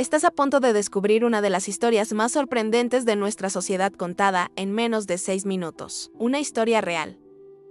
Estás a punto de descubrir una de las historias más sorprendentes de nuestra sociedad contada en menos de 6 minutos. Una historia real.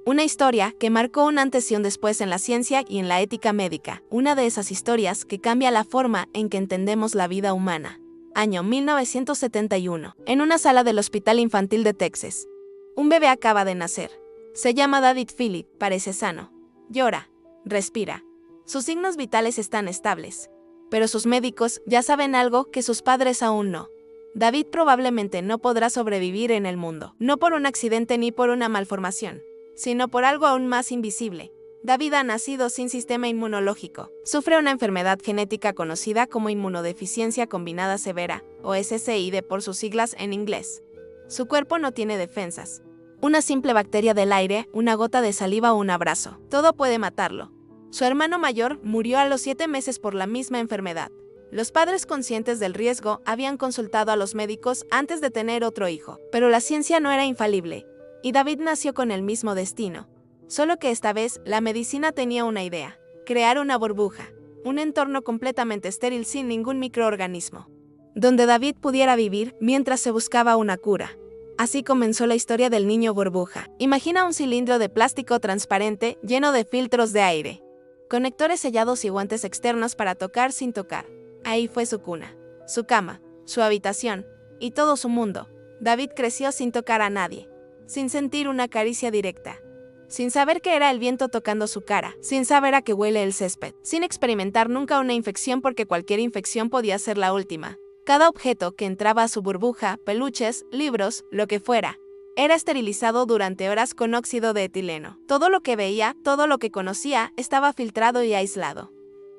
Una historia que marcó un antes y un después en la ciencia y en la ética médica. Una de esas historias que cambia la forma en que entendemos la vida humana. Año 1971. En una sala del Hospital Infantil de Texas. Un bebé acaba de nacer. Se llama David Philip, parece sano. Llora. Respira. Sus signos vitales están estables. Pero sus médicos ya saben algo que sus padres aún no. David probablemente no podrá sobrevivir en el mundo, no por un accidente ni por una malformación, sino por algo aún más invisible. David ha nacido sin sistema inmunológico. Sufre una enfermedad genética conocida como inmunodeficiencia combinada severa, o SCID por sus siglas en inglés. Su cuerpo no tiene defensas. Una simple bacteria del aire, una gota de saliva o un abrazo, todo puede matarlo. Su hermano mayor murió a los 7 meses por la misma enfermedad. Los padres, conscientes del riesgo, habían consultado a los médicos antes de tener otro hijo, pero la ciencia no era infalible, y David nació con el mismo destino. Solo que esta vez la medicina tenía una idea: crear una burbuja, un entorno completamente estéril sin ningún microorganismo, donde David pudiera vivir mientras se buscaba una cura. Así comenzó la historia del niño burbuja. Imagina un cilindro de plástico transparente lleno de filtros de aire, conectores sellados y guantes externos para tocar sin tocar. Ahí fue su cuna, su cama, su habitación y todo su mundo. David creció sin tocar a nadie, sin sentir una caricia directa, sin saber qué era el viento tocando su cara, sin saber a qué huele el césped, sin experimentar nunca una infección porque cualquier infección podía ser la última. Cada objeto que entraba a su burbuja, peluches, libros, lo que fuera, era esterilizado durante horas con óxido de etileno. Todo lo que veía, todo lo que conocía, estaba filtrado y aislado.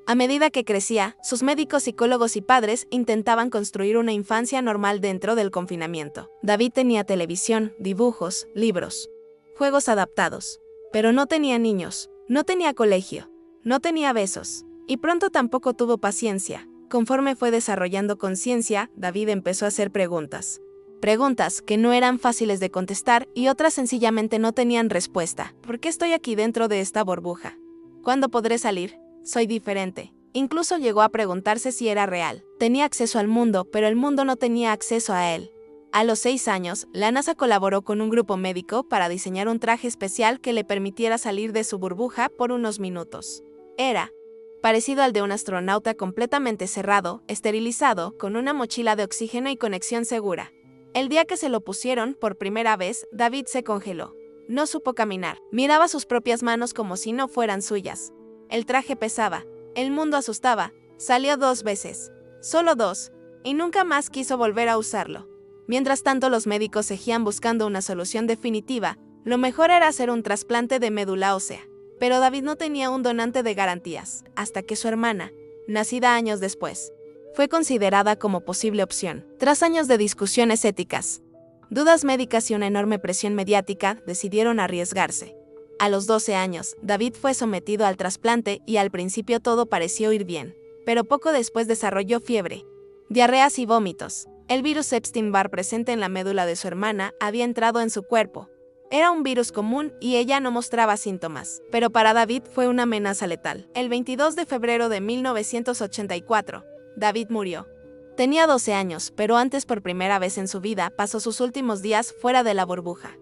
A medida que crecía, sus médicos, psicólogos y padres intentaban construir una infancia normal dentro del confinamiento. David tenía televisión, dibujos, libros, juegos adaptados. Pero no tenía niños, no tenía colegio, no tenía besos. Y pronto tampoco tuvo paciencia. Conforme fue desarrollando conciencia, David empezó a hacer preguntas. Preguntas que no eran fáciles de contestar y otras sencillamente no tenían respuesta. ¿Por qué estoy aquí dentro de esta burbuja? ¿Cuándo podré salir? Soy diferente. Incluso llegó a preguntarse si era real. Tenía acceso al mundo, pero el mundo no tenía acceso a él. A los 6 años, la NASA colaboró con un grupo médico para diseñar un traje especial que le permitiera salir de su burbuja por unos minutos. Era parecido al de un astronauta, completamente cerrado, esterilizado, con una mochila de oxígeno y conexión segura. El día que se lo pusieron por primera vez, David se congeló. No supo caminar. Miraba sus propias manos como si no fueran suyas. El traje pesaba. El mundo asustaba. Salió 2 veces. Solo 2. Y nunca más quiso volver a usarlo. Mientras tanto, los médicos seguían buscando una solución definitiva. Lo mejor era hacer un trasplante de médula ósea. Pero David no tenía un donante de garantías, hasta que su hermana, nacida años después, fue considerada como posible opción. Tras años de discusiones éticas, dudas médicas y una enorme presión mediática, decidieron arriesgarse. A los 12 años, David fue sometido al trasplante y al principio todo pareció ir bien. Pero poco después desarrolló fiebre, diarreas y vómitos. El virus Epstein-Barr presente en la médula de su hermana había entrado en su cuerpo. Era un virus común y ella no mostraba síntomas, pero para David fue una amenaza letal. El 22 de febrero de 1984, David murió. Tenía 12 años, pero antes, por primera vez en su vida, pasó sus últimos días fuera de la burbuja.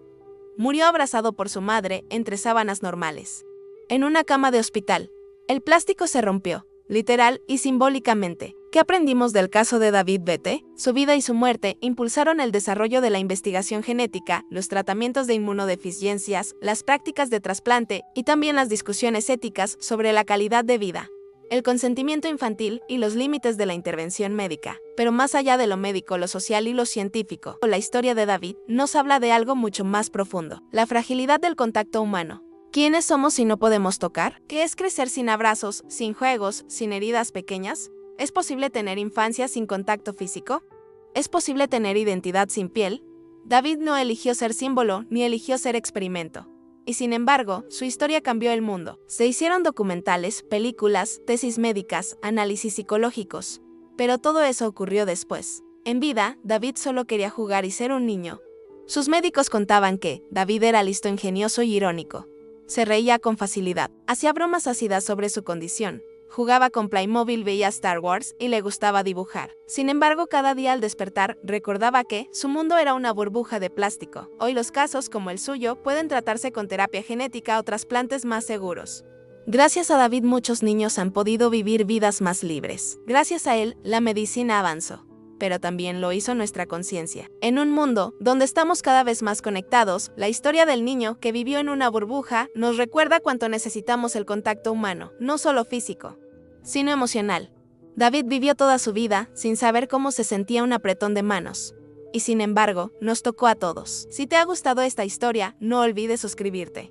Murió abrazado por su madre, entre sábanas normales. En una cama de hospital. El plástico se rompió, literal y simbólicamente. ¿Qué aprendimos del caso de David Bete? Su vida y su muerte impulsaron el desarrollo de la investigación genética, los tratamientos de inmunodeficiencias, las prácticas de trasplante y también las discusiones éticas sobre la calidad de vida, el consentimiento infantil y los límites de la intervención médica. Pero más allá de lo médico, lo social y lo científico, la historia de David nos habla de algo mucho más profundo: la fragilidad del contacto humano. ¿Quiénes somos si no podemos tocar? ¿Qué es crecer sin abrazos, sin juegos, sin heridas pequeñas? ¿Es posible tener infancia sin contacto físico? ¿Es posible tener identidad sin piel? David no eligió ser símbolo ni eligió ser experimento. Y sin embargo, su historia cambió el mundo. Se hicieron documentales, películas, tesis médicas, análisis psicológicos. Pero todo eso ocurrió después. En vida, David solo quería jugar y ser un niño. Sus médicos contaban que David era listo, ingenioso y irónico. Se reía con facilidad. Hacía bromas ácidas sobre su condición. Jugaba con Playmobil, veía Star Wars y le gustaba dibujar. Sin embargo, cada día al despertar, recordaba que su mundo era una burbuja de plástico. Hoy los casos, como el suyo, pueden tratarse con terapia genética o trasplantes más seguros. Gracias a David, muchos niños han podido vivir vidas más libres. Gracias a él, la medicina avanzó. Pero también lo hizo nuestra conciencia. En un mundo donde estamos cada vez más conectados, la historia del niño que vivió en una burbuja nos recuerda cuánto necesitamos el contacto humano, no solo físico, sino emocional. David vivió toda su vida sin saber cómo se sentía un apretón de manos. Y sin embargo, nos tocó a todos. Si te ha gustado esta historia, no olvides suscribirte.